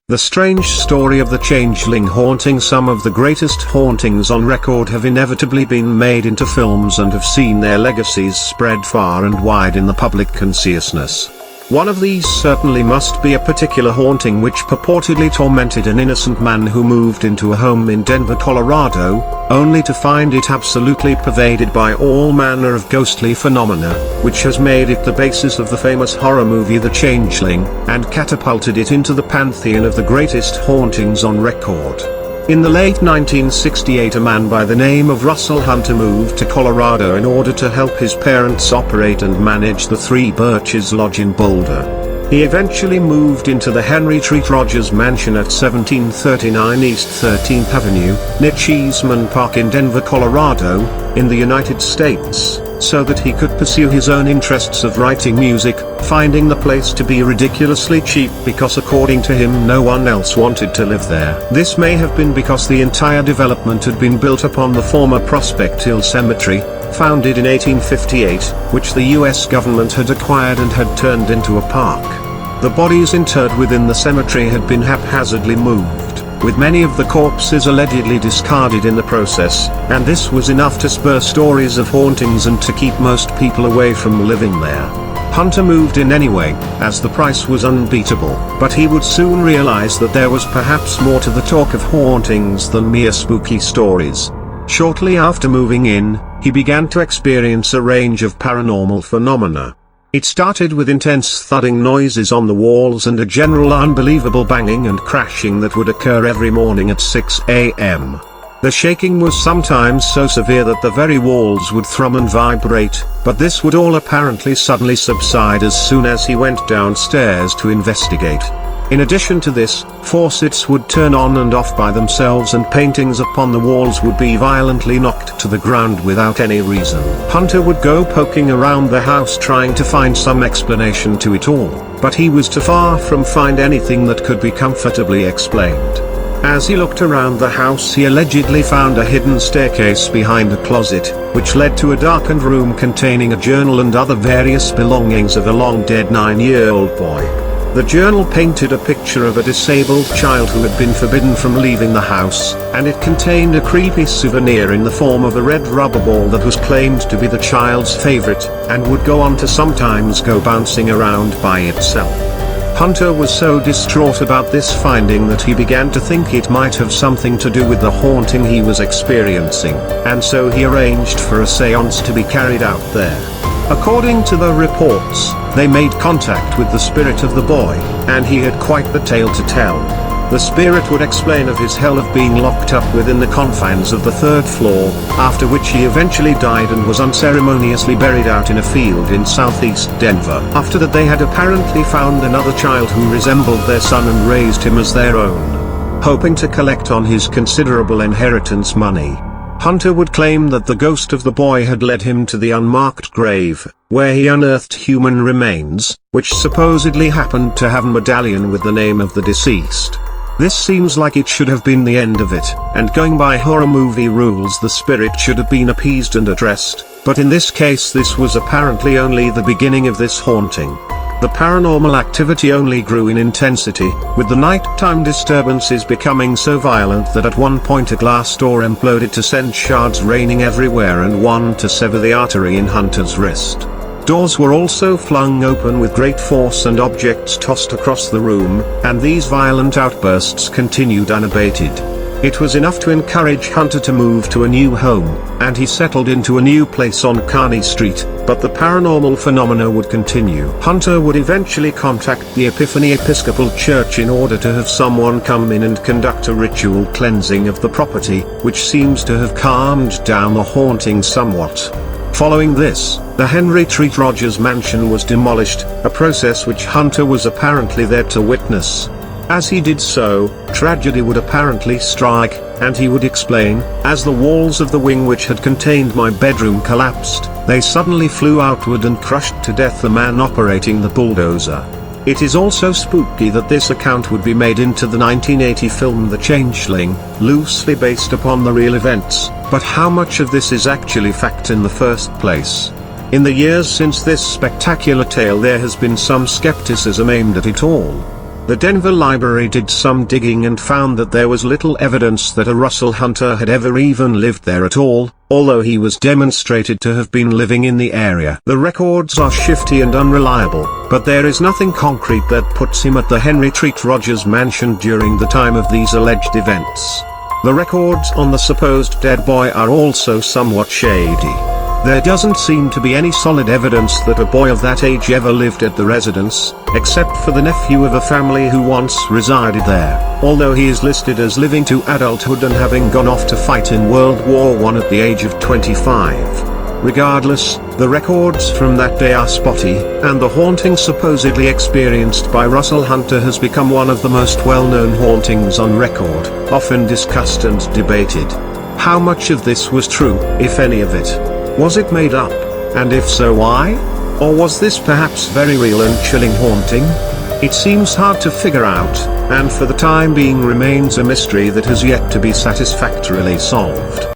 The strange story of the Changeling Haunting. Some of the greatest hauntings on record have inevitably been made into films and have seen their legacies spread far and wide in the public consciousness. One of these certainly must be a particular haunting which purportedly tormented an innocent man who moved into a home in Denver, Colorado, only to find it absolutely pervaded by all manner of ghostly phenomena, which has made it the basis of the famous horror movie The Changeling, and catapulted it into the pantheon of the greatest hauntings on record. In the late 1968, a man by the name of Russell Hunter moved to Colorado in order to help his parents operate and manage the Three Birches Lodge in Boulder. He eventually moved into the Henry Treat Rogers Mansion at 1739 East 13th Avenue, near Cheeseman Park in Denver, Colorado, in the United States, so that he could pursue his own interests of writing music, finding the place to be ridiculously cheap because according to him no one else wanted to live there. This may have been because the entire development had been built upon the former Prospect Hill Cemetery, founded in 1858, which the US government had acquired and had turned into a park. The bodies interred within the cemetery had been haphazardly moved, with many of the corpses allegedly discarded in the process, and this was enough to spur stories of hauntings and to keep most people away from living there. Hunter moved in anyway, as the price was unbeatable, but he would soon realize that there was perhaps more to the talk of hauntings than mere spooky stories. Shortly after moving in, he began to experience a range of paranormal phenomena. It started with intense thudding noises on the walls and a general unbelievable banging and crashing that would occur every morning at 6 a.m. The shaking was sometimes so severe that the very walls would thrum and vibrate, but this would all apparently suddenly subside as soon as he went downstairs to investigate. In addition to this, faucets would turn on and off by themselves and paintings upon the walls would be violently knocked to the ground without any reason. Hunter would go poking around the house trying to find some explanation to it all, but he was too far from find anything that could be comfortably explained. As he looked around the house, he allegedly found a hidden staircase behind a closet, which led to a darkened room containing a journal and other various belongings of a long-dead 9-year-old boy. The journal painted a picture of a disabled child who had been forbidden from leaving the house, and it contained a creepy souvenir in the form of a red rubber ball that was claimed to be the child's favorite, and would go on to sometimes go bouncing around by itself. Hunter was so distraught about this finding that he began to think it might have something to do with the haunting he was experiencing, and so he arranged for a séance to be carried out there. According to the reports, they made contact with the spirit of the boy, and he had quite the tale to tell. The spirit would explain of his hell of being locked up within the confines of the 3rd floor, after which he eventually died and was unceremoniously buried out in a field in southeast Denver. After that, they had apparently found another child who resembled their son and raised him as their own, hoping to collect on his considerable inheritance money. Hunter would claim that the ghost of the boy had led him to the unmarked grave, where he unearthed human remains, which supposedly happened to have a medallion with the name of the deceased. This seems like it should have been the end of it, and going by horror movie rules the spirit should have been appeased and addressed, but in this case this was apparently only the beginning of this haunting. The paranormal activity only grew in intensity, with the nighttime disturbances becoming so violent that at one point a glass door imploded to send shards raining everywhere and one to sever the artery in Hunter's wrist. Doors were also flung open with great force and objects tossed across the room, and these violent outbursts continued unabated. It was enough to encourage Hunter to move to a new home, and he settled into a new place on Kearney Street, but the paranormal phenomena would continue. Hunter would eventually contact the Epiphany Episcopal Church in order to have someone come in and conduct a ritual cleansing of the property, which seems to have calmed down the haunting somewhat. Following this, the Henry Treat Rogers Mansion was demolished, a process which Hunter was apparently there to witness. As he did so, tragedy would apparently strike, and he would explain, as the walls of the wing which had contained my bedroom collapsed, they suddenly flew outward and crushed to death the man operating the bulldozer. It is also spooky that this account would be made into the 1980 film The Changeling, loosely based upon the real events, but how much of this is actually fact in the first place? In the years since this spectacular tale there has been some skepticism aimed at it all. The Denver Library did some digging and found that there was little evidence that a Russell Hunter had ever even lived there at all, although he was demonstrated to have been living in the area. The records are shifty and unreliable, but there is nothing concrete that puts him at the Henry Treat Rogers mansion during the time of these alleged events. The records on the supposed dead boy are also somewhat shady. There doesn't seem to be any solid evidence that a boy of that age ever lived at the residence, except for the nephew of a family who once resided there, although he is listed as living to adulthood and having gone off to fight in World War I at the age of 25. Regardless, the records from that day are spotty, and the haunting supposedly experienced by Russell Hunter has become one of the most well-known hauntings on record, often discussed and debated. How much of this was true, if any of it? Was it made up? And if so, why? Or was this perhaps very real and chilling haunting? It seems hard to figure out, and for the time being remains a mystery that has yet to be satisfactorily solved.